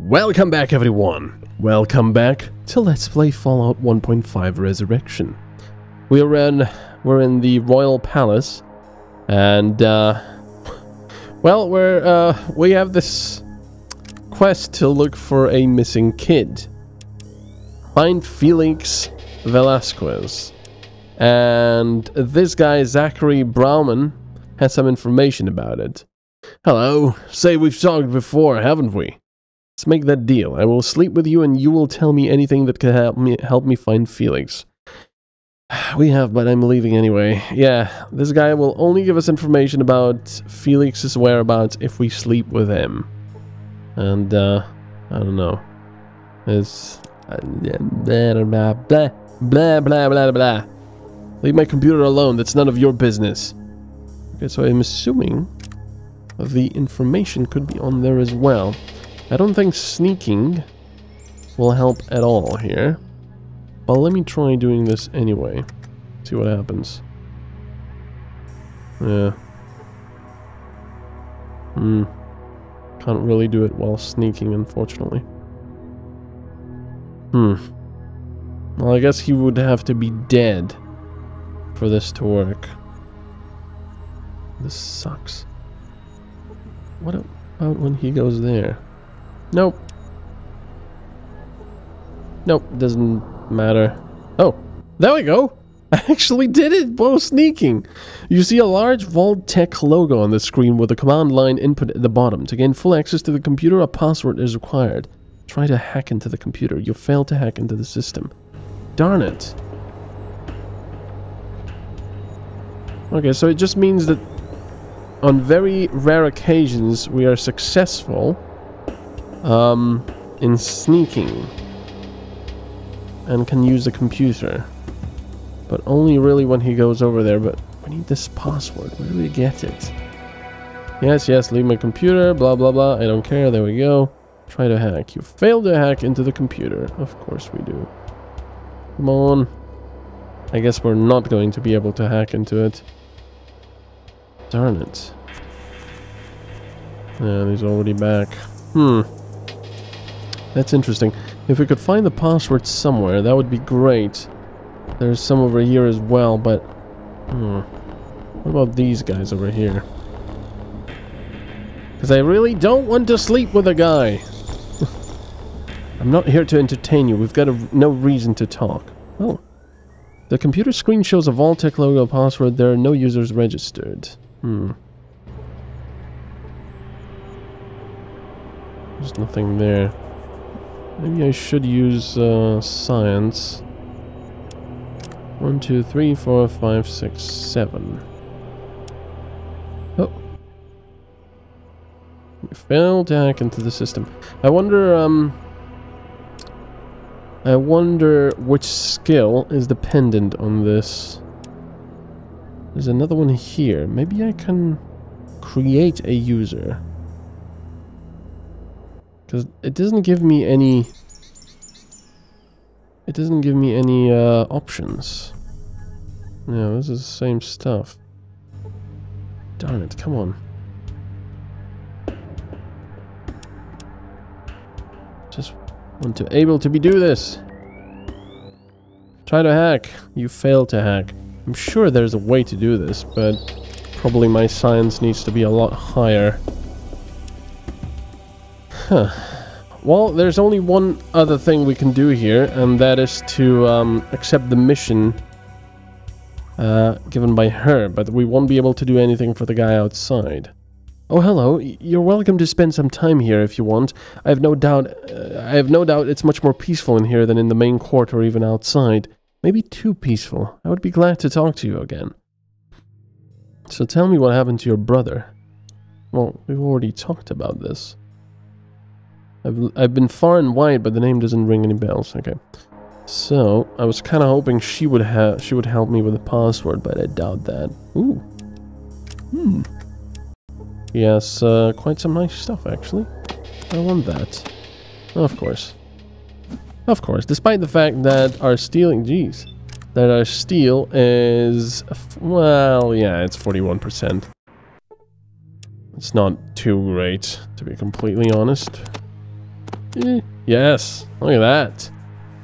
Welcome back, everyone. Welcome back to Let's Play Fallout 1.5 Resurrection. We're in the Royal Palace, and well, we have this quest to look for a missing kid. Find Felix Velasquez, and this guy Zachary Brauman has some information about it. Hello, say we've talked before, haven't we? Let's make that deal. I will sleep with you and you will tell me anything that can help me find Felix. We have, but I'm leaving anyway. Yeah, this guy will only give us information about Felix's whereabouts if we sleep with him. And, I don't know. It's... blah, blah, blah, blah, blah, blah, blah. Leave my computer alone, that's none of your business. Okay, so I'm assuming the information could be on there as well. I don't think sneaking will help at all here. But let me try doing this anyway. See what happens. Yeah. Can't really do it while sneaking, unfortunately. Well, I guess he would have to be dead for this to work. This sucks. What about when he goes there? Nope. Nope, doesn't matter. Oh, there we go. I actually did it while sneaking. You see a large Vault-Tec logo on the screen with a command line input at the bottom. To gain full access to the computer, a password is required. Try to hack into the computer. You failed to hack into the system. Darn it. Okay, so it just means that on very rare occasions we are successful in sneaking and can use the computer, but only really when he goes over there. But we need this password. Where do we get it? Yes, leave my computer, blah blah blah, I don't care. There we go. Try to hack. You failed to hack into the computer. Of course we do. Come on. I guess we're not going to be able to hack into it. Darn it. And he's already back. That's interesting. If we could find the password somewhere, that would be great. There's some over here as well, but... what about these guys over here? Because I really don't want to sleep with a guy. I'm not here to entertain you. We've got no reason to talk. Oh. The computer screen shows a Vault-Tec logo password. There are no users registered. There's nothing there. Maybe I should use science. 1, 2, 3, 4, 5, 6, 7. Oh. We failed to hack into the system. I wonder which skill is dependent on this. There's another one here. Maybe I can create a user. Because it doesn't give me any... It doesn't give me any options. No, this is the same stuff. Darn it, come on. Just want to able to do this. Try to hack. You failed to hack. I'm sure there's a way to do this, but probably my science needs to be a lot higher. Huh. Well, there's only one other thing we can do here, and that is to accept the mission given by her, but we won't be able to do anything for the guy outside. Oh, hello. You're welcome to spend some time here if you want. I have no doubt it's much more peaceful in here than in the main court or even outside. Maybe too peaceful. I would be glad to talk to you again. So tell me what happened to your brother. Well, we've already talked about this. I've been far and wide, but the name doesn't ring any bells. Okay. So, I was kind of hoping she would help me with the password, but I doubt that. Ooh. Yes, quite some nice stuff, actually. I want that. Of course. Of course, despite the fact that our stealing... Jeez. That our steal is... Well, yeah, it's 41%. It's not too great, to be completely honest. Yes, look at that.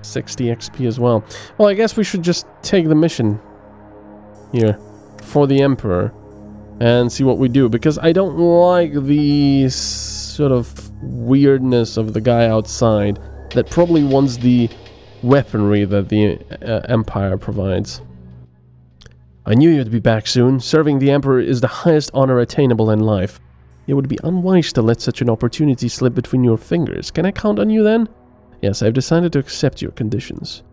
60 XP as well. Well, I guess we should just take the mission here for the Emperor and see what we do, because I don't like the sort of weirdness of the guy outside that probably wants the weaponry that the Empire provides. I knew you'd be back soon. Serving the Emperor is the highest honor attainable in life. It would be unwise to let such an opportunity slip between your fingers. Can I count on you then? Yes, I've decided to accept your conditions.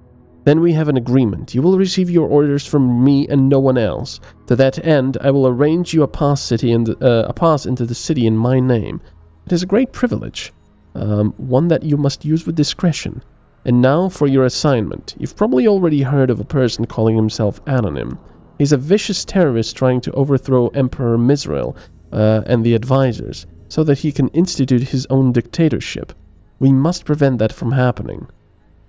Then we have an agreement. You will receive your orders from me and no one else. To that end, I will arrange you a pass into the city in my name. It is a great privilege, one that you must use with discretion. And now for your assignment. You've probably already heard of a person calling himself Anonym. He's a vicious terrorist trying to overthrow Emperor Misrael and the advisors, so that he can institute his own dictatorship. We must prevent that from happening.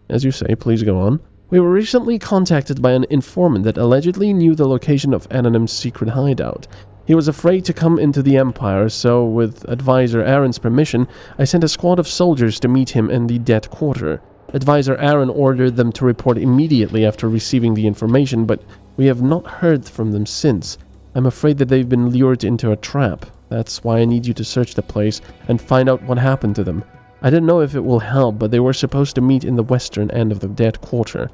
As you say, please go on. We were recently contacted by an informant that allegedly knew the location of Anonym's secret hideout. He was afraid to come into the Empire, so with Advisor Aaron's permission, I sent a squad of soldiers to meet him in the Dead Quarter. Advisor Aaron ordered them to report immediately after receiving the information, but we have not heard from them since. I'm afraid that they've been lured into a trap. That's why I need you to search the place and find out what happened to them. I don't know if it will help, but they were supposed to meet in the western end of the Dead Quarter,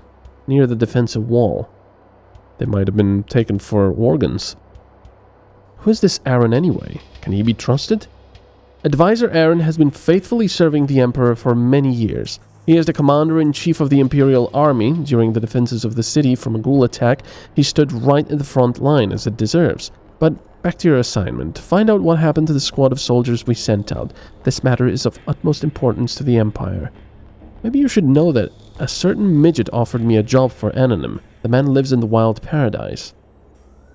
near the defensive wall. They might have been taken for organs. Who is this Aaron anyway? Can he be trusted? Advisor Aaron has been faithfully serving the Emperor for many years. He is the commander-in-chief of the Imperial Army. During the defenses of the city from a ghoul attack, he stood right in the front line, as it deserves. But back to your assignment. Find out what happened to the squad of soldiers we sent out. This matter is of utmost importance to the Empire. Maybe you should know that a certain midget offered me a job for Anonym. The man lives in the Wild Paradise.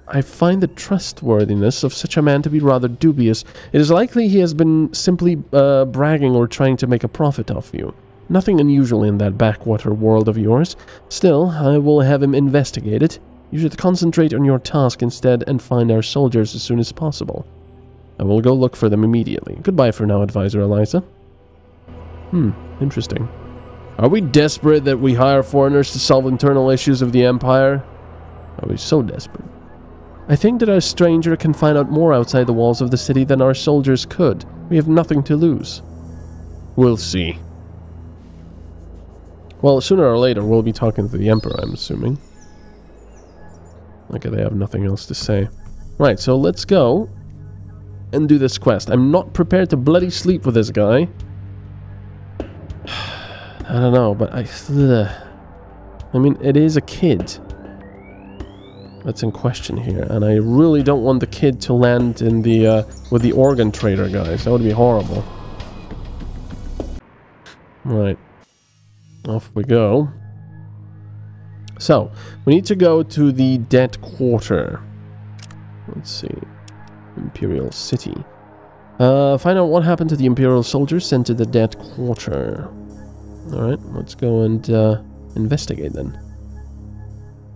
I find the trustworthiness of such a man to be rather dubious. It is likely he has been simply bragging or trying to make a profit off you. Nothing unusual in that backwater world of yours. Still, I will have him investigated. You should concentrate on your task instead and find our soldiers as soon as possible. I will go look for them immediately. Goodbye for now, Advisor Eliza. Interesting. Are we desperate that we hire foreigners to solve internal issues of the Empire? Are we so desperate? I think that our stranger can find out more outside the walls of the city than our soldiers could. We have nothing to lose. We'll see. Well, sooner or later, we'll be talking to the Emperor, I'm assuming. Okay, they have nothing else to say. Right, so let's go and do this quest. I'm not prepared to bloody sleep with this guy. I don't know, but I mean, it is a kid that's in question here, and I really don't want the kid to land in the with the organ trader guys. That would be horrible. Right. Off we go. So, we need to go to the Dead Quarter. Let's see. Imperial City. Find out what happened to the Imperial soldiers sent to the Dead Quarter. Alright, let's go and investigate then.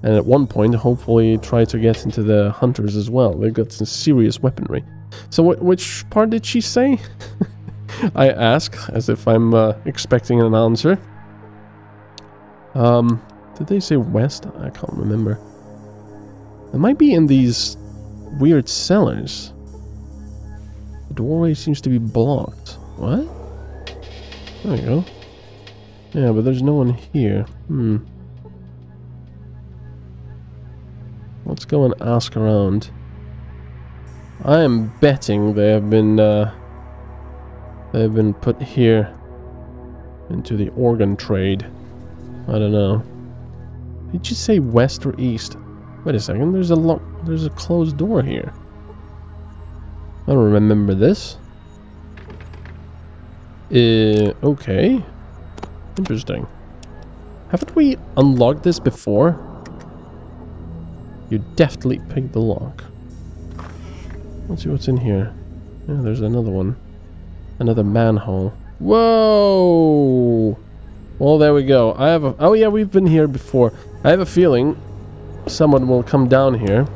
And at one point, hopefully try to get into the hunters as well. They've got some serious weaponry. So which part did she say? I ask, as if I'm expecting an answer. Did they say west? I can't remember. It might be in these weird cellars. The doorway seems to be blocked. What? There you go. Yeah, but there's no one here. Let's go and ask around. I am betting they have been put here into the organ trade. I don't know. Did you say west or east? Wait a second, there's a closed door here. I don't remember this. Okay. Interesting. Haven't we unlocked this before? You deftly picked the lock. Let's see what's in here. Yeah, there's another one. Another manhole. Whoa! Well, there we go. I have a... Oh yeah, we've been here before. I have a feeling someone will come down here.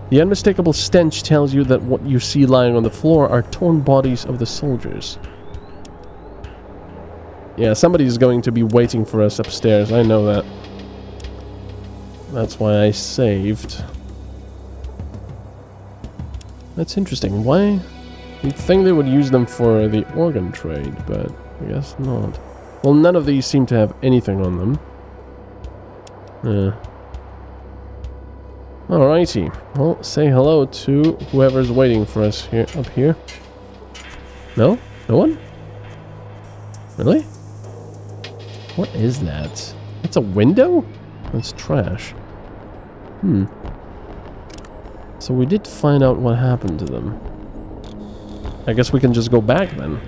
The unmistakable stench tells you that what you see lying on the floor are torn bodies of the soldiers. Yeah, somebody's going to be waiting for us upstairs. I know that. That's why I saved. That's interesting. Why? You'd think they would use them for the organ trade, but I guess not. Well, none of these seem to have anything on them. Alrighty. Well, say hello to whoever's waiting for us here up here. No? No one? Really? What is that? It's a window? That's trash. So we did find out what happened to them. I guess we can just go back then.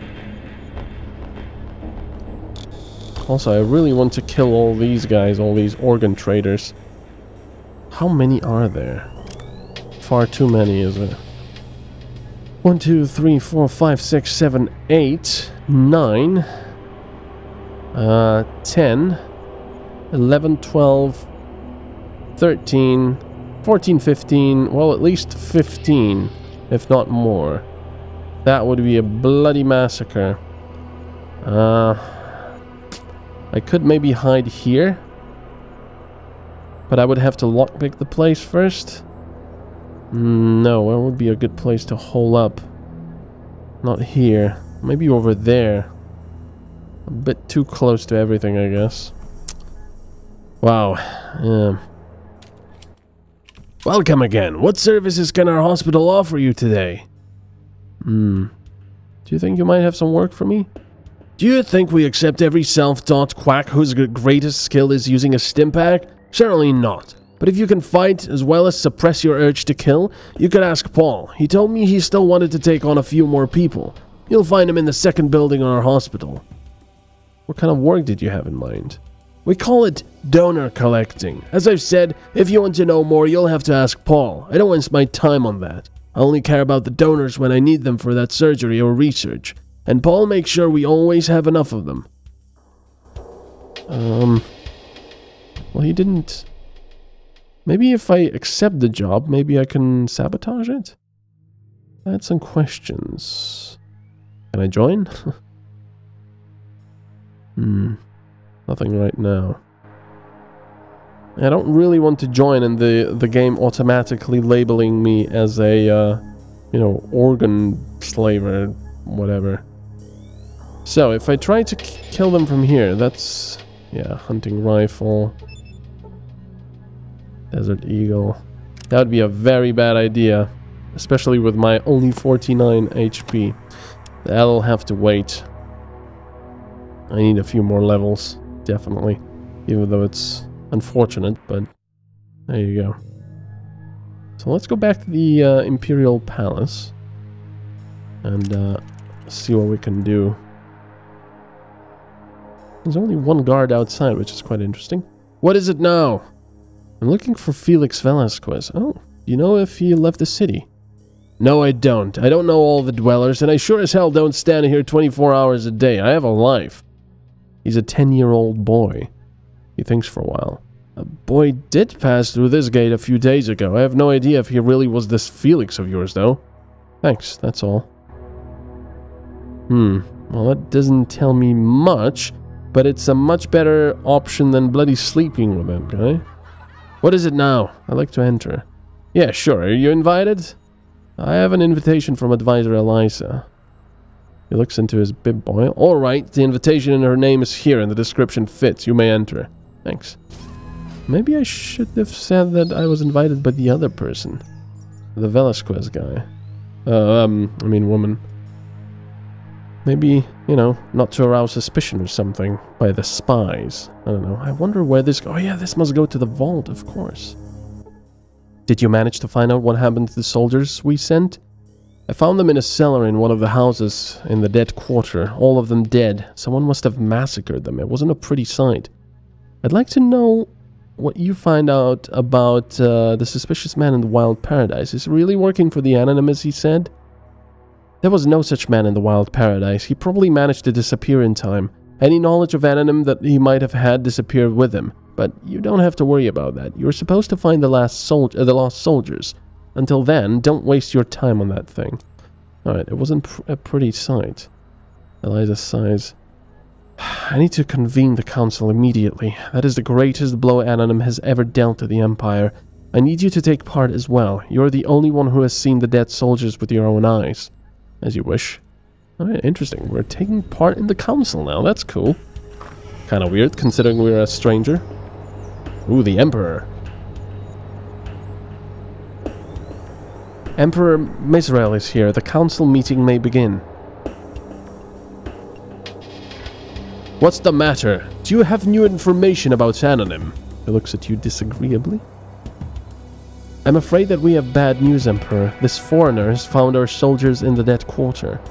Also, I really want to kill all these guys, all these organ traders. How many are there? Far too many, is it? 1, 2, 3, 4, 5, 6, 7, 8, 9, 10, 11, 12, 13, 14, 15, well, at least 15, if not more. That would be a bloody massacre. I could maybe hide here, but I would have to lockpick the place first. No, where would be a good place to hole up? Not here. Maybe over there. A bit too close to everything, I guess. Wow. Yeah. Welcome again. What services can our hospital offer you today? Do you think you might have some work for me? Do you think we accept every self-taught quack whose greatest skill is using a stim pack? Certainly not. But if you can fight as well as suppress your urge to kill, you could ask Paul. He told me he still wanted to take on a few more people. You'll find him in the second building in our hospital. What kind of work did you have in mind? We call it donor collecting. As I've said, if you want to know more, you'll have to ask Paul. I don't waste my time on that. I only care about the donors when I need them for that surgery or research. And Paul makes sure we always have enough of them. Well, he didn't... Maybe if I accept the job, maybe I can sabotage it? I had some questions. Can I join? Nothing right now. I don't really want to join and the game automatically labeling me as a, you know, organ slave or whatever. So, if I try to kill them from here, that's... yeah, hunting rifle. Desert Eagle. That would be a very bad idea. Especially with my only 49 HP. That'll have to wait. I need a few more levels. Definitely. Even though it's unfortunate, but... there you go. So let's go back to the Imperial Palace. And see what we can do. There's only one guard outside, which is quite interesting. What is it now? I'm looking for Felix Velasquez. Oh, you know if he left the city? No, I don't. I don't know all the dwellers, and I sure as hell don't stand here 24 hours a day. I have a life. He's a 10-year-old boy. He thinks for a while. A boy did pass through this gate a few days ago. I have no idea if he really was this Felix of yours, though. Thanks, that's all. Well, that doesn't tell me much, but it's a much better option than bloody sleeping with that guy. What is it now? I'd like to enter. Yeah, sure. Are you invited? I have an invitation from Advisor Eliza. He looks into his bib boy. Alright, the invitation and her name is here and the description fits. You may enter. Thanks. Maybe I should have said that I was invited by the other person. The Velasquez guy. I mean woman. Maybe, you know, not to arouse suspicion or something by the spies. I don't know. I wonder where this... oh yeah, this must go to the vault, of course. Did you manage to find out what happened to the soldiers we sent? I found them in a cellar in one of the houses in the dead quarter. All of them dead. Someone must have massacred them. It wasn't a pretty sight. I'd like to know what you find out about the suspicious man in the Wild Paradise. Is he really working for the Anonymous, he said? There was no such man in the Wild Paradise. He probably managed to disappear in time. Any knowledge of Anonym that he might have had disappeared with him. But you don't have to worry about that. You're supposed to find the lost soldiers. Until then, don't waste your time on that thing. Alright, it wasn't a pretty sight. Eliza sighs. I need to convene the council immediately. That is the greatest blow Anonym has ever dealt to the Empire. I need you to take part as well. You're the only one who has seen the dead soldiers with your own eyes. As you wish. Oh, interesting. We're taking part in the council now. That's cool. Kind of weird, considering we're a stranger. Ooh, the Emperor. Emperor Misrael is here. The council meeting may begin. What's the matter? Do you have new information about Anonym? He looks at you disagreeably. I'm afraid that we have bad news, Emperor. This foreigner has found our soldiers in the dead quarter.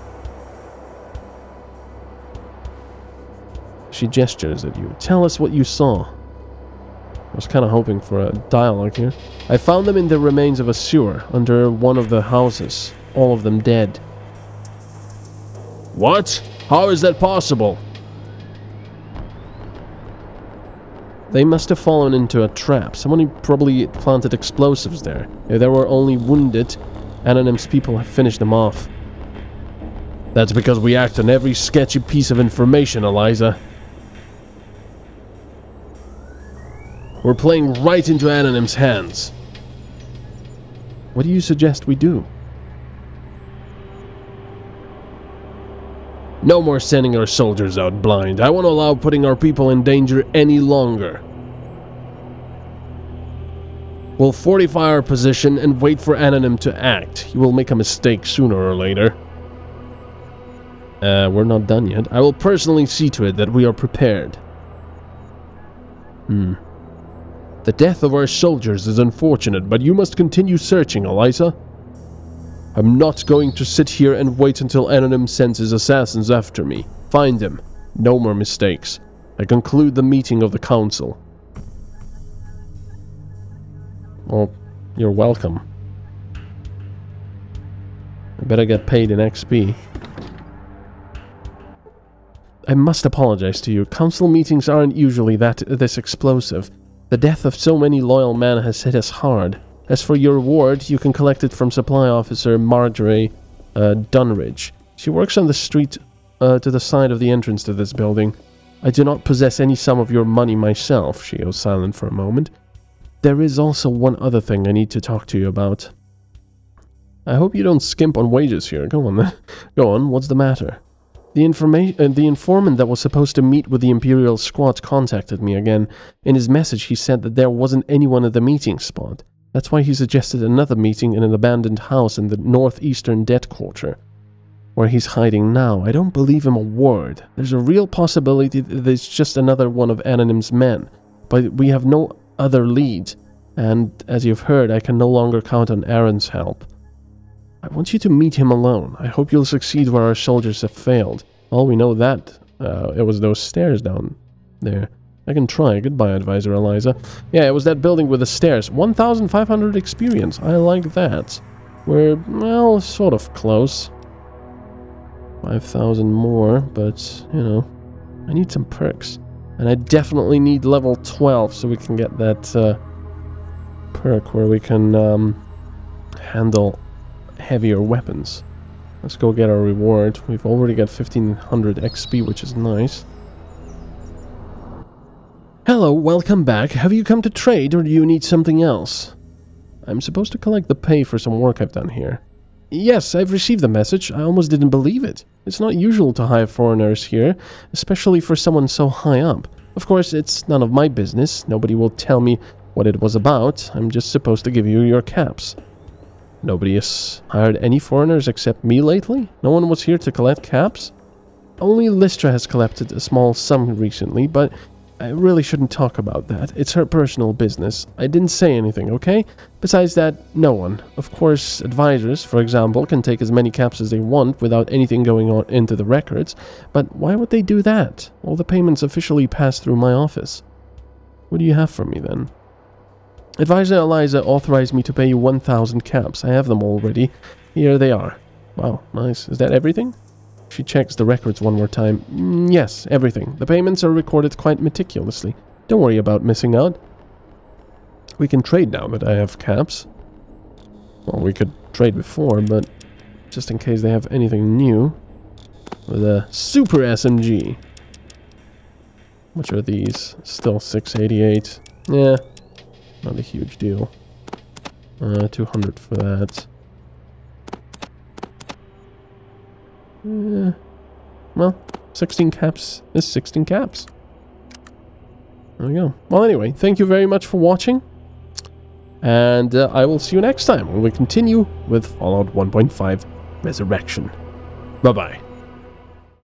She gestures at you. Tell us what you saw. I was kind of hoping for a dialogue here. I found them in the remains of a sewer, under one of the houses. All of them dead. What? How is that possible? They must have fallen into a trap. Someone probably planted explosives there. If there were only wounded, Anonym's people have finished them off. That's because we act on every sketchy piece of information, Eliza. We're playing right into Anonym's hands. What do you suggest we do? No more sending our soldiers out blind. I won't allow putting our people in danger any longer. We'll fortify our position and wait for Anonym to act. He will make a mistake sooner or later. We're not done yet. I will personally see to it that we are prepared. The death of our soldiers is unfortunate, but you must continue searching, Eliza. I'm not going to sit here and wait until Anonym sends his assassins after me. Find him. No more mistakes. I conclude the meeting of the council. Well, you're welcome. I better get paid in XP. I must apologize to you. Council meetings aren't usually this explosive. The death of so many loyal men has hit us hard. As for your reward, you can collect it from Supply Officer Marjorie Dunridge. She works on the street to the side of the entrance to this building. I do not possess any sum of your money myself. She goes silent for a moment. There is also one other thing I need to talk to you about. I hope you don't skimp on wages here. Go on. Go on, what's the matter? The informant that was supposed to meet with the Imperial squad contacted me again. In his message, he said that there wasn't anyone at the meeting spot. That's why he suggested another meeting in an abandoned house in the northeastern dead quarter, where he's hiding now. I don't believe him a word. There's a real possibility that it's just another one of Anonym's men, but we have no other lead, and as you've heard, I can no longer count on Aaron's help. I want you to meet him alone. I hope you'll succeed where our soldiers have failed. Well, we know that. It was those stairs down there. I can try. Goodbye, Advisor Eliza. Yeah, it was that building with the stairs. 1,500 experience. I like that. We're, well, sort of close. 5,000 more, but, you know, I need some perks. And I definitely need level 12 so we can get that perk where we can handle heavier weapons. Let's go get our reward. We've already got 1,500 XP, which is nice. Hello, welcome back. Have you come to trade or do you need something else? I'm supposed to collect the pay for some work I've done here. Yes, I've received the message. I almost didn't believe it. It's not usual to hire foreigners here, especially for someone so high up. Of course, it's none of my business. Nobody will tell me what it was about. I'm just supposed to give you your caps. Nobody has hired any foreigners except me lately? No one was here to collect caps? Only Lystra has collected a small sum recently, but I really shouldn't talk about that. It's her personal business. I didn't say anything, okay? Besides that, no one. Of course, advisors, for example, can take as many caps as they want without anything going on into the records, but why would they do that? All the payments officially pass through my office. What do you have for me, then? Advisor Eliza authorized me to pay you 1,000 caps. I have them already. Here they are. Wow, nice. Is that everything? She checks the records one more time. Yes, everything. The payments are recorded quite meticulously. Don't worry about missing out. We can trade now that I have caps. Well, we could trade before, but just in case they have anything new. With a super SMG. Which are these? Still 688. Yeah, not a huge deal. 200 for that. Well, 16 caps is 16 caps. There we go. Well, anyway, thank you very much for watching. And I will see you next time when we continue with Fallout 1.5 Resurrection. Bye-bye.